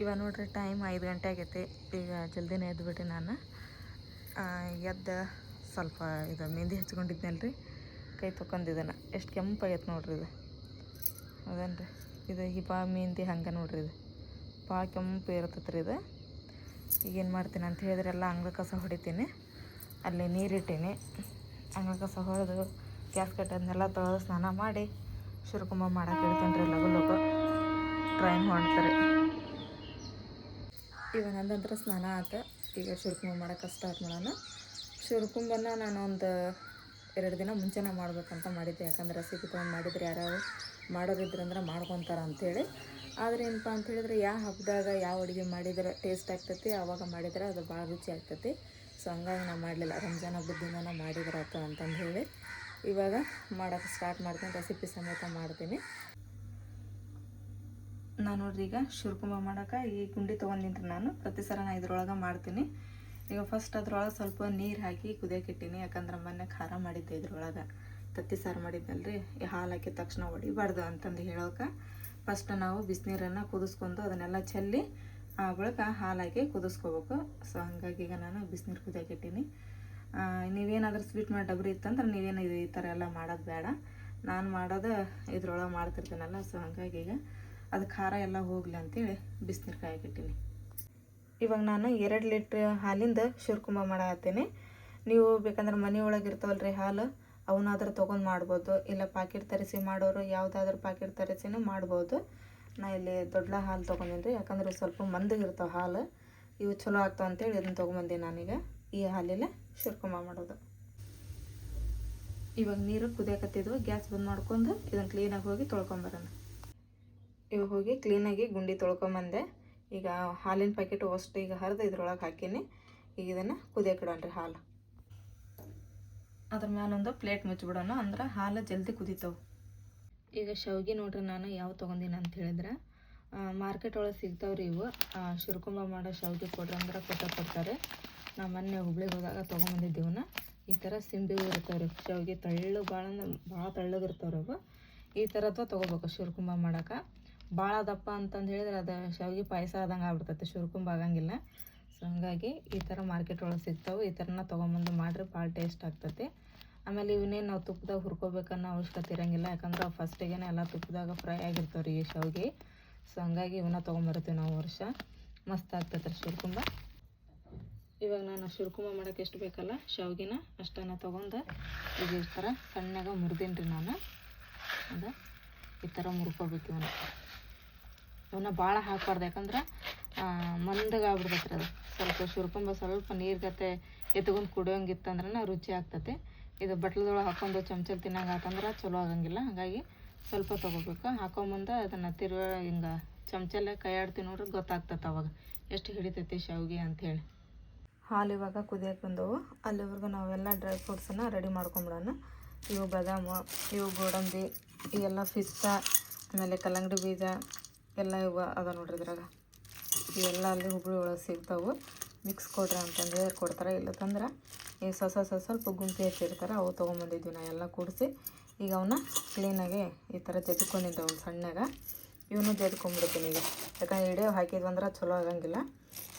ಇವಾಗ ನೋಡ್ರಿ ಟೈಮ್ 5 ಗಂಟೆ ಆಗೈತಿ. ಈಗ ಜಲ್ದಿನೇ ಎದ್ದುಬಿಟ್ಟೆ ನಾನು. ಎದ್ದು ಸ್ವಲ್ಪ ಇದು ಮೆಹಂದಿ ಹಚ್ಕೊಂಡಿದ್ನಲ್ಲ ರೀ, ಕೈ ತೊಗೊಂಡಿದ್ದಾನೆ. ಎಷ್ಟು ಕೆಂಪಾಗೈತೆ ನೋಡ್ರಿ ಇದು. ಹೌದೇನು ರೀ? ಇದು ಹಿಬಾ ಮೆಹಂದಿ ಹಂಗೆ ನೋಡ್ರಿ, ಇದು ಭಾಳ ಕೆಂಪು ಇರ್ತೈತೆ ರೀ ಇದು. ಈಗೇನು ಮಾಡ್ತೀನಿ ಅಂತ ಹೇಳಿದ್ರೆ ಎಲ್ಲ ಅಂಗಳ ಕಸ ಹೊಡಿತೀನಿ. ಅಲ್ಲಿ ನೀರಿಟ್ಟೀನಿ. ಅಂಗಳ ಕಸ ಹೊಡೆದು ಗ್ಯಾಸ್ ಕಟ್ಟೋದನ್ನೆಲ್ಲ ತೊಳೆದು ಸ್ನಾನ ಮಾಡಿ ಶಿರ್ಕುಂಬ ಮಾಡೋಕೆ ಇಡ್ತೀನಿ ರೀ. ಲಗು ಟ್ರೈನ್ ಹೊಂಟ್ತಾರೆ. ಇವಾಗ ನಂದಂತರ ಸ್ನಾನ ಆಯ್ತು. ಈಗ ಶಿರ್ಕುಂಬ ಮಾಡೋಕೆ ಸ್ಟಾರ್ಟ್ ಮಾಡೋಣ. ಶಿರ್ಕುಂಬನ ನಾನು ಒಂದು 2 ದಿನ ಮುಂಚೆನೇ ಮಾಡ್ಬೇಕಂತ ಮಾಡಿದ್ದೆ. ಯಾಕಂದ್ರೆ ರೆಸಿಪಿ ತೊಗೊಂಡು ಮಾಡಿದರೆ ಯಾರು ಮಾಡೋರಿದ್ರಂದ್ರೆ ಮಾಡ್ಕೊತಾರೆ ಅಂಥೇಳಿ. ಆದರೆ ಏನಪ್ಪ ಅಂತ ಹೇಳಿದ್ರೆ ಯಾವ ಹಬ್ಬದಾಗ ಯಾವ ಅಡುಗೆ ಮಾಡಿದ್ರೆ ಟೇಸ್ಟ್ ಆಗ್ತೈತಿ ಆವಾಗ ಮಾಡಿದ್ರೆ ಅದು ಭಾಳ ರುಚಿ ಆಗ್ತೈತಿ. ಸೊ ಹಂಗಾಗಿ ನಾನು ಮಾಡಲಿಲ್ಲ. ರಂಜಾನ್ ಹಬ್ಬದ ದಿನ ಮಾಡಿದ್ರೆ ಆಯ್ತು ಅಂತಂದು ಹೇಳಿ ಇವಾಗ ಮಾಡೋಕ್ಕೆ ಸ್ಟಾರ್ಟ್ ಮಾಡ್ತೀನಿ. ರೆಸಿಪಿ ಸಮೇತ ಮಾಡ್ತೀನಿ. ನಾನು ನೋಡ್ರಿ ಈಗ ಶಿರ್ಕುಂಬ ಮಾಡೋಕೆ ಈ ಗುಂಡಿ ತೊಗೊಂಡಿನಿ. ನಾನು ಪ್ರತಿ ಸಲ ನಾನು ಇದ್ರೊಳಗೆ ಮಾಡ್ತೀನಿ. ಈಗ ಫಸ್ಟ್ ಅದ್ರೊಳಗೆ ಸ್ವಲ್ಪ ನೀರು ಹಾಕಿ ಕುದಿಯೋಕೆ ಇಟ್ಟೀನಿ. ಯಾಕಂದ್ರೆ ಮೊನ್ನೆ ಖಾರ ಮಾಡಿದ್ದೆ ಇದ್ರೊಳಗೆ, ತತ್ತಿ ಸಾರು ಮಾಡಿದ್ನಲ್ರಿ. ಈ ಹಾಲು ಹಾಕಿದ ತಕ್ಷಣ ಹೊಡಿಬಾರ್ದು ಅಂತಂದು ಹೇಳೋಕೆ ಫಸ್ಟ್ ನಾವು ಬಿಸಿನೀರನ್ನು ಕುದಿಸ್ಕೊಂಡು ಅದನ್ನೆಲ್ಲ ಚೆಲ್ಲಿ ಆ ಬಳಿಕ ಹಾಲು ಹಾಕಿ ಕುದಿಸ್ಕೋಬೇಕು. ಸೊ ಹಂಗಾಗಿ ಈಗ ನಾನು ಬಿಸಿನೀರು ಕುದಿಯೋಕೆ ಇಟ್ಟೀನಿ. ನೀವೇನಾದ್ರೂ ಸ್ವೀಟ್ ಮಾಡಿ ಡಬ್ರಿ ಇತ್ತಂದ್ರೆ ನೀವೇನು ಈ ಥರ ಎಲ್ಲ ಮಾಡೋದು ಬೇಡ. ನಾನು ಮಾಡೋದು ಇದ್ರೊಳಗೆ ಮಾಡ್ತಿರ್ತೀನಲ್ಲ. ಸೊ ಹಂಗಾಗಿ ಈಗ ಅದು ಖಾರ ಎಲ್ಲ ಹೋಗಲಿ ಅಂತೇಳಿ ಬಿಸಿನೀರು ಕಾಯಕ್ಕಿಟ್ಟೀನಿ. ಇವಾಗ ನಾನು 2 ಲೀಟ್ರ್ ಹಾಲಿಂದ ಶಿರ್ಕುಂಬ ಮಾಡತ್ತೀನಿ. ನೀವು ಬೇಕಂದ್ರೆ ಮನೆಯೊಳಗೆ ಇರ್ತಾವಲ್ರಿ ಹಾಲು, ಅವನ್ನಾದ್ರೂ ತೊಗೊಂಡು ಮಾಡ್ಬೋದು. ಇಲ್ಲ ಪಾಕೆಟ್ ತರಿಸಿ ಮಾಡೋರು ಯಾವುದಾದ್ರೂ ಪಾಕೆಟ್ ತರಿಸಿನೂ ಮಾಡ್ಬೋದು. ನಾ ಇಲ್ಲಿ ದೊಡ್ಡ ಹಾಲು ತೊಗೊಂಡಿನಿ. ಯಾಕಂದ್ರೆ ಸ್ವಲ್ಪ ಮಂದಗಿರ್ತಾವೆ ಹಾಲು, ಇವು ಚಲೋ ಆಗ್ತಾವೆ ಅಂತೇಳಿ ಇದನ್ನು ತೊಗೊಂಬಂದೆ ನಾನೀಗ. ಈ ಹಾಲಿಲ್ಲ ಶಿರ್ಕುಂಬ ಮಾಡೋದು. ಇವಾಗ ನೀರು ಕುದಿಯಕತ್ತಿದ್ವು. ಗ್ಯಾಸ್ ಬಂದ್ ಮಾಡ್ಕೊಂಡು ಇದನ್ನು ಕ್ಲೀನಾಗಿ ಹೋಗಿ ತೊಳ್ಕೊಂಬರೋಣ. ಇವಾಗ ಹೋಗಿ ಕ್ಲೀನಾಗಿ ಗುಂಡಿ ತೊಳ್ಕೊಂಬಂದೆ. ಈಗ ಹಾಲಿನ ಪ್ಯಾಕೆಟು ಅಷ್ಟು ಈಗ ಹರಿದು ಇದ್ರೊಳಗೆ ಹಾಕೀನಿ. ಈಗ ಇದನ್ನು ಕುದಿಯೋಕೆ ಇಡೋಣ್ರಿ ಹಾಲು. ಅದ್ರ ಮ್ಯಾಲೊಂದು ಪ್ಲೇಟ್ ಮುಚ್ಚಿಬಿಡೋಣ, ಅಂದ್ರೆ ಹಾಲು ಜಲ್ದಿ ಕುದಿತಾವೆ. ಈಗ ಶಾವಿಗೆ ನೋಡ್ರಿ ನಾನು ಯಾವ ತೊಗೊಂಡಿನಿ ಅಂತ ಹೇಳಿದ್ರೆ ಮಾರ್ಕೆಟ್ ಒಳಗೆ ಸಿಗ್ತಾವ್ರಿ ಇವು. ಶಿರ್ಕುಂಬ ಮಾಡೋ ಶಾವಿಗೆ ಕೊಡ್ರಿ ಅಂದ್ರೆ ಕೊಡ್ತಾರೆ. ನಾವು ಮೊನ್ನೆ ಹುಬ್ಳಿಗೆ ಹೋದಾಗ ತೊಗೊಂಬಂದಿದ್ದೀವನ್ನ. ಈ ಥರ ಸಿಂಬಿಗೂ ಇರ್ತಾವ್ರಿ ಶಾವಿಗೆ, ಭಾಳ ತೆಳ್ಳಗಿರ್ತಾವ್ರಿ ಅವು. ಈ ಥರದ್ದು ತೊಗೋಬೇಕು ಶಿರ್ಕುಂಬ ಮಾಡೋಕೆ. ಭಾಳ ದಪ್ಪ ಅಂತಂದು ಹೇಳಿದ್ರೆ ಅದು ಶಾವಿಗೆ ಪಾಯಸ ಆದಂಗೆ ಆಗ್ಬಿಡ್ತೈತೆ, ಶಿರ್ಕುಂಬ ಆಗಂಗಿಲ್ಲ. ಸೊ ಹಂಗಾಗಿ ಈ ಥರ ಮಾರ್ಕೆಟ್ ಒಳಗೆ ಸಿಗ್ತಾವೆ. ಈ ಥರನ ತೊಗೊಂಬಂದು ಮಾಡಿರಿ, ಭಾಳ ಟೇಸ್ಟ್ ಆಗ್ತೈತಿ. ಆಮೇಲೆ ಇವನ್ನೇನು ನಾವು ತುಪ್ಪದಾಗ ಹುರ್ಕೋಬೇಕನ್ನೋ ಅವಶ್ಯಕತೆ ಇರೋಂಗಿಲ್ಲ. ಯಾಕಂದ್ರೆ ಫಸ್ಟಿಗೆ ಎಲ್ಲ ತುಪ್ಪದಾಗ ಫ್ರೈ ಆಗಿರ್ತಾವ್ರಿ ಈ ಶಾವಿಗೆ. ಸೊ ಹಂಗಾಗಿ ಇವನ್ನ ತೊಗೊಂಬರ್ತೀವಿ ನಾವು ವರ್ಷ. ಮಸ್ತ್ ಆಗ್ತೈತೆ ರೀ ಶಿರ್ಕುಂಬ. ಇವಾಗ ನಾನು ಶಿರ್ಕುಂಬ ಮಾಡೋಕೆ ಎಷ್ಟು ಬೇಕಲ್ಲ ಶಾವಿಗೆನ ಅಷ್ಟನ್ನು ತೊಗೊಂಡು ಈಗ ಈ ಥರ ಸಣ್ಣಗೆ ಮುರಿದೀನಿ ರೀ ನಾನು. ಅದು ಈ ಥರ ಮುರ್ಕೋಬೇಕು. ಇವನ್ನ ಭಾಳ ಹಾಕ್ಬಾರ್ದು, ಯಾಕಂದ್ರೆ ಮಂದಗೆ ಆಗ್ಬಿಡ್ತೈತೆ ರೀ ಅದು. ಸ್ವಲ್ಪ ಶಿರ್ಕುಂಬ ಸ್ವಲ್ಪ ನೀರ್ಗತೆ ಎತ್ಕೊಂಡು ಕುಡಿಯೋಂಗಿತ್ತಂದ್ರೆ ರುಚಿ ಆಗ್ತೈತಿ. ಇದು ಬಟ್ಲದೊಳಗೆ ಹಾಕ್ಕೊಂಡು ಚಮಚಲ್ಲಿ ತಿನ್ನಂಗೆ ಆತಂದ್ರೆ ಚಲೋ ಆಗಂಗಿಲ್ಲ. ಹಾಗಾಗಿ ಸ್ವಲ್ಪ ತೊಗೋಬೇಕು. ಹಾಕೊಂಬಂದು ಅದನ್ನು ಹಿಂಗೆ ಚಮಚಲ್ಲೇ ಕೈ ಆಡ್ತೀವಿ ನೋಡ್ರಿ, ಗೊತ್ತಾಗ್ತೈತೆ ಅವಾಗ ಎಷ್ಟು ಹಿಡಿತೈತಿ ಶಾವಿಗೆ ಅಂಥೇಳಿ. ಹಾಲು ಇವಾಗ ಕುದಿಯೋಕೆ ಬಂದವು. ಅಲ್ಲಿವರೆಗೂ ನಾವೆಲ್ಲ ಡ್ರೈ ಫ್ರೂಟ್ಸನ್ನು ರೆಡಿ ಮಾಡ್ಕೊಂಬಿಡೋಣ. ಇವು ಬಾದಾಮು, ಇವು ಗೋಡಂಬಿ, ಇವೆಲ್ಲ ಪಿಸ್ತಾ, ಆಮೇಲೆ ಕಲ್ಲಂಗಡಿ ಬೀಜ ಎಲ್ಲ ಇವು ಅದ ನೋಡ್ರಿ ಇದ್ರಾಗ. ಇವೆಲ್ಲ ಅಲ್ಲಿ ಹುಬ್ಳಿ ಒಳಗೆ ಸಿಗ್ತಾವೆ. ಮಿಕ್ಸ್ ಕೊಡ್ರಿ ಅಂತಂದು ಕೊಡ್ತಾರೆ. ಇಲ್ಲತ್ತಂದ್ರೆ ಈ ಸ್ವಲ್ಪ ಗುಂಪಿ ಹಚ್ಚಿರ್ತಾರೆ, ಅವು ತೊಗೊಂಬಂದಿದ್ವಿ ನಾ ಎಲ್ಲ ಕೂಡಿಸಿ. ಈಗ ಅವನ್ನ ಕ್ಲೀನಾಗಿ ಈ ಥರ ಜಜ್ಕೊಂಡಿದ್ದೆ ಒಂದು ಸಣ್ಣಗೆ. ಇವನು ಜಜ್ಕೊಂಬಿಡ್ತೀನಿ ಈಗ. ಯಾಕಂದ್ರೆ ಇಡೀ ಹಾಕಿದ್ವಂದ್ರೆ ಚಲೋ ಆಗಂಗಿಲ್ಲ.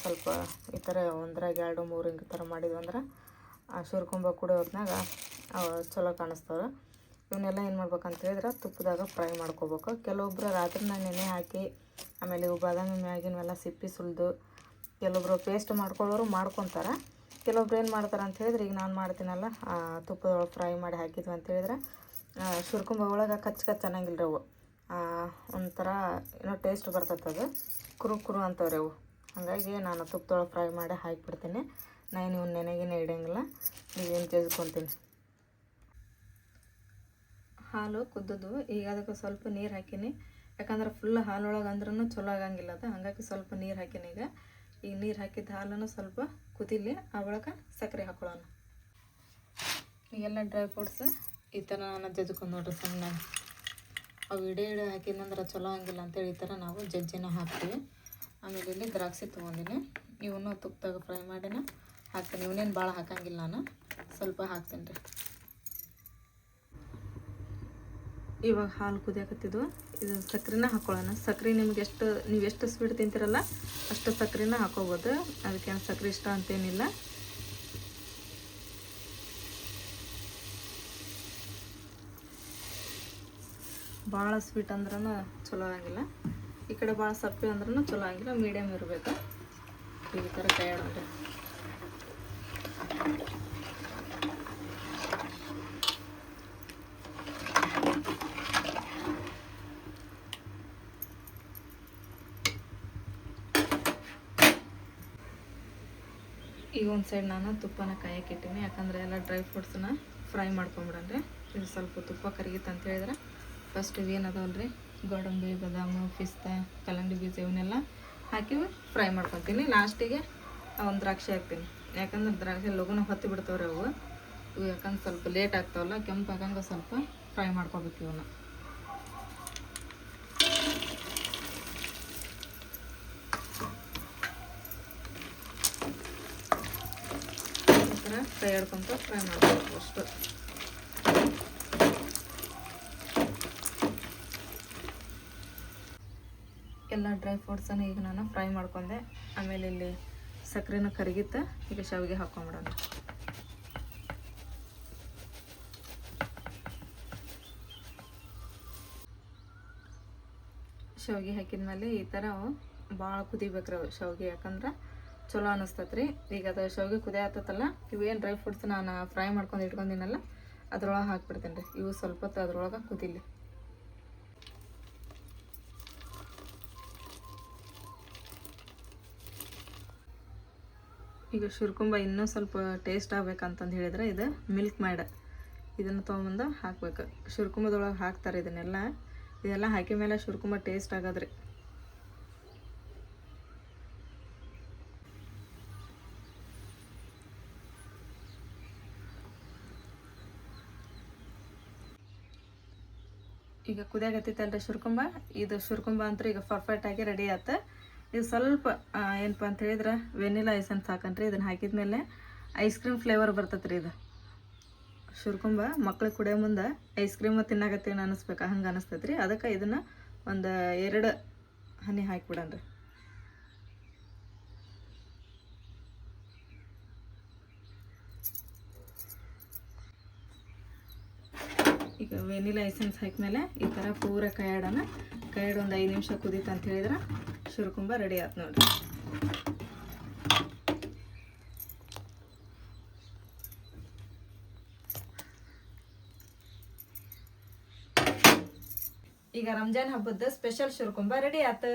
ಸ್ವಲ್ಪ ಈ ಥರ 1, 2, 3 ಹಿಂಗೆ ಥರ ಮಾಡಿದ್ವಂದ್ರೆ ಆ ಶಿರ್ಕುಂಬ ಕುಡಿಯೋ ಹೊತ್ನಾಗ ಚಲೋ ಕಾಣಿಸ್ತವೆ. ಇವನ್ನೆಲ್ಲ ಏನು ಮಾಡ್ಬೇಕಂತ ಹೇಳಿದ್ರೆ ತುಪ್ಪದಾಗ ಫ್ರೈ ಮಾಡ್ಕೋಬೇಕು. ಕೆಲವೊಬ್ಬರು ರಾತ್ರಿನ ನೆನೆ ಹಾಕಿ ಆಮೇಲೆ ಇವು ಬಾದಾಮಿ ಮ್ಯಾಗಿನವೆಲ್ಲ ಸಿಪ್ಪಿ ಸುಲಿದು ಕೆಲವೊಬ್ಬರು ಪೇಸ್ಟ್ ಮಾಡ್ಕೊಳ್ಳೋರು ಮಾಡ್ಕೊತಾರೆ. ಕೆಲವೊಬ್ರು ಏನು ಮಾಡ್ತಾರೆ ಅಂತ ಹೇಳಿದ್ರೆ ಈಗ ನಾನು ಮಾಡ್ತೀನಲ್ಲ ತುಪ್ಪದೊಳಗೆ ಫ್ರೈ ಮಾಡಿ ಹಾಕಿದ್ವಿ ಅಂತ ಹೇಳಿದ್ರೆ ಶಿರ್ಕುಂಬ ಒಳಗೆ ಕಚ್ಚ ಅನ್ನಂಗಿಲ್ಲ ಅವು. ಒಂಥರ ಏನೋ ಟೇಸ್ಟ್ ಬರ್ತೈತೆ, ಅದು ಕುರು ಅಂತವ್ರಿ ಅವು. ಹಾಗಾಗಿ ನಾನು ತುಪ್ಪದೊಳಗೆ ಫ್ರೈ ಮಾಡಿ ಹಾಕಿಬಿಡ್ತೀನಿ. ನಾನು ಇವ್ನ ನೆನೆಗೇನೆ ಇಡೋಂಗಿಲ್ಲ, ನೀವೇನು ಜಜ್ಕೊತೀನಿ. ಹಾಲು ಕುದ್ದದು. ಈಗ ಅದಕ್ಕೆ ಸ್ವಲ್ಪ ನೀರು ಹಾಕೀನಿ. ಯಾಕಂದ್ರೆ ಫುಲ್ ಹಾಲೊಳಗೆ ಅಂದ್ರೂ ಚಲೋ ಆಗಂಗಿಲ್ಲ ಅದು. ಹಾಗಾಗಿ ಸ್ವಲ್ಪ ನೀರು ಹಾಕೀನಿ. ಈಗ ನೀರು ಹಾಕಿದ ಹಾಲನ್ನು ಸ್ವಲ್ಪ ಕುದಿಲಿ, ಆ ಬಳಿಕ ಸಕ್ಕರೆ ಹಾಕೊಳ್ಳೋಣ. ಈಗೆಲ್ಲ ಡ್ರೈ ಫ್ರೂಟ್ಸ್ ಈ ಥರ ನಾನು ಜಜ್ಕೊಂಡು ನೋಡ್ರಿ ಸಣ್ಣಗೆ. ಅವು ಇಡೇ ಹಾಕಿದ್ನಂದ್ರೆ ಚಲೋ ಆಗಿಲ್ಲ ಅಂತೇಳಿ ಈ ಥರ ನಾವು ಜಜ್ಜಿನ ಹಾಕ್ತೀವಿ. ಆಮೇಲೆ ಇಲ್ಲಿ ದ್ರಾಕ್ಷಿ ತೊಗೊಂಡಿನಿ. ಇವನು ತುಪ್ಪದಾಗ ಫ್ರೈ ಮಾಡಿನ ಹಾಕ್ತೀನಿ. ಇವನೇನು ಭಾಳ ಹಾಕಂಗಿಲ್ಲ, ನಾನು ಸ್ವಲ್ಪ ಹಾಕ್ತೀನಿ ರೀ. ಇವಾಗ ಹಾಲು ಕುದಿಯಾಕತ್ತಿದ್ದು ಇದು ಸಕ್ಕರೆನ ಹಾಕ್ಕೊಳ್ಳೋಣ. ಸಕ್ಕರೆ ನಿಮ್ಗೆ ನೀವು ಎಷ್ಟು ಸ್ವೀಟ್ ತಿಂತೀರಲ್ಲ ಅಷ್ಟು ಸಕ್ಕರೆನ ಹಾಕೋಬೋದು. ಅದಕ್ಕೇನು ಸಕ್ಕರೆ ಇಷ್ಟ ಅಂತೇನಿಲ್ಲ. ಭಾಳ ಸ್ವೀಟ್ ಅಂದ್ರೂ ಚಲೋ ಆಗಿಲ್ಲ, ಈ ಕಡೆ ಭಾಳ ಸಪ್ಪೆ ಅಂದ್ರೂ ಚಲೋ ಆಗಿಲ್ಲ. ಮೀಡಿಯಮ್ ಇರಬೇಕು. ಈ ಥರ ಕೈ ಆಡೋದು. ಈಗ ಒಂದು ಸೈಡ್ ನಾನು ತುಪ್ಪನ ಕಾಯಕ್ಕೆ ಇಟ್ಟೀನಿ, ಯಾಕಂದರೆ ಎಲ್ಲ ಡ್ರೈ ಫ್ರೂಟ್ಸನ್ನ ಫ್ರೈ ಮಾಡ್ಕೊಂಬಿಡನ್ರಿ. ಇದು ಸ್ವಲ್ಪ ತುಪ್ಪ ಕರಗಿತ್ತು ಅಂತ ಹೇಳಿದ್ರೆ ಫಸ್ಟ್ ಇವೇನದವಲ್ರಿ ಗೋಡಂಬಿ, ಬಾದಾಮು, ಪಿಸ್ತಾ, ಕಲ್ಲಂಗಡಿ ಬೀಜ ಇವನ್ನೆಲ್ಲ ಹಾಕಿ ಫ್ರೈ ಮಾಡ್ಕೊತೀನಿ. ಲಾಸ್ಟಿಗೆ ಒಂದು ದ್ರಾಕ್ಷಿ ಹಾಕ್ತೀನಿ, ಯಾಕಂದ್ರೆ ದ್ರಾಕ್ಷಿ ಲಘುನ ಹೊತ್ತಿ ಬಿಡ್ತಾವ್ರಿ ಅವು. ಯಾಕಂದ್ರೆ ಸ್ವಲ್ಪ ಲೇಟ್ ಆಗ್ತಾವಲ್ಲ, ಕೆಂಪು ಆಗಂಗೆ ಸ್ವಲ್ಪ ಫ್ರೈ ಮಾಡ್ಕೊಬೇಕು ಇವನ್ನ. ಈ ಥರ ಫ್ರೈ ಆಡ್ಕೊಂತ ಫ್ರೈ ಮಾಡ್ಬೇಕು ಅಷ್ಟು. ಎಲ್ಲ ಡ್ರೈ ಫ್ರೂಟ್ಸನ್ನು ಈಗ ನಾನು ಫ್ರೈ ಮಾಡ್ಕೊಂಡೆ. ಆಮೇಲೆ ಇಲ್ಲಿ ಸಕ್ಕರೆನ ಕರಗಿತ್ತು. ಈಗ ಶಾವಿಗೆ ಹಾಕ್ಕೊಂಬಿಡೋಣ. ಶಾವಿಗೆ ಹಾಕಿದ್ಮೇಲೆ ಈ ಥರ ಭಾಳ ಕುದಿಬೇಕ್ರಿ ಅವು ಶಾವಿಗೆ, ಯಾಕಂದ್ರೆ ಚಲೋ ಅನ್ನಿಸ್ತತ್ರಿ. ಈಗ ಅದು ಶಾವಿಗೆ ಕುದಿ ಆತತ್ತಲ್ಲ, ಇವೇನು ಡ್ರೈ ಫ್ರೂಟ್ಸ್ ನಾನು ಫ್ರೈ ಮಾಡ್ಕೊಂಡು ಇಟ್ಕೊಂಡಿನಲ್ಲ ಅದ್ರೊಳಗೆ ಹಾಕ್ಬಿಡ್ತೇನೆ ರೀ. ಇವು ಸ್ವಲ್ಪ ಹೊತ್ತು ಅದ್ರೊಳಗೆ ಕುದಿಲಿ. ಈಗ ಶಿರ್ಕುಂಬ ಇನ್ನೂ ಸ್ವಲ್ಪ ಟೇಸ್ಟ್ ಆಗ್ಬೇಕಂತಂದು ಹೇಳಿದ್ರೆ ಇದು ಮಿಲ್ಕ್ ಮ್ಯಾಡ್ ಇದನ್ನು ತೊಗೊಂಬಂದು ಹಾಕ್ಬೇಕು. ಶಿರ್ಕುಂಬದೊಳಗೆ ಹಾಕ್ತಾರೆ ಇದೆಲ್ಲ ಹಾಕಿ ಮೇಲೆ ಶಿರ್ಕುಂಬ ಟೇಸ್ಟ್ ಆಗೋದ್ರಿ. ಈಗ ಕುದಿಯಾಗತ್ತೈತಲ್ರಿ ಶಿರ್ಕುಂಬ. ಇದು ಶಿರ್ಕುಂಬ ಅಂತ ಈಗ ಪರ್ಫೆಕ್ಟಾಗಿ ರೆಡಿ ಆಯ್ತು. ಇದು ಸ್ವಲ್ಪ ಏನಪ್ಪ ಅಂತ ಹೇಳಿದ್ರೆ ವೆನಿಲಾ ಎಸೆನ್ಸ್ ಹಾಕನ್ರಿ. ಇದನ್ನು ಹಾಕಿದ್ಮೇಲೆ ಐಸ್ ಕ್ರೀಮ್ ಫ್ಲೇವರ್ ಬರ್ತೈತೆ ರೀ. ಇದು ಶಿರ್ಕುಂಬ ಮಕ್ಳಿಗೆ ಕುಡಿಯೋ ಮುಂದೆ ಐಸ್ ಕ್ರೀಮ್ ತಿನ್ನಾಗತ್ತೇನು ಅನ್ನಿಸ್ಬೇಕು, ಹಂಗೆ ಅನಿಸ್ತೈತೆ ರೀ. ಅದಕ್ಕೆ ಇದನ್ನು ಒಂದು 2 ಹನಿ ಹಾಕಿಬಿಡನ್ರಿ. ಈಗ ವೆನಿಲಾ ಎಸೆನ್ಸ್ ಹಾಕಿದ್ಮೇಲೆ ಈ ಥರ ಪೂರ ಕೈಯಾಡೋಣ. ಕೈಯಾಡಿ ಒಂದು 5 ನಿಮಿಷ ಕುದೀತು ಅಂತ ಹೇಳಿದ್ರೆ ಶಿರ್ಕುಂಬ ರೆಡಿ ಆಯ್ತು ನೋಡಿರಿ. ಈಗ ರಂಜಾನ್ ಹಬ್ಬದ ಸ್ಪೆಷಲ್ ಶಿರ್ಕುಂಬ ರೆಡಿ ಆಯ್ತು.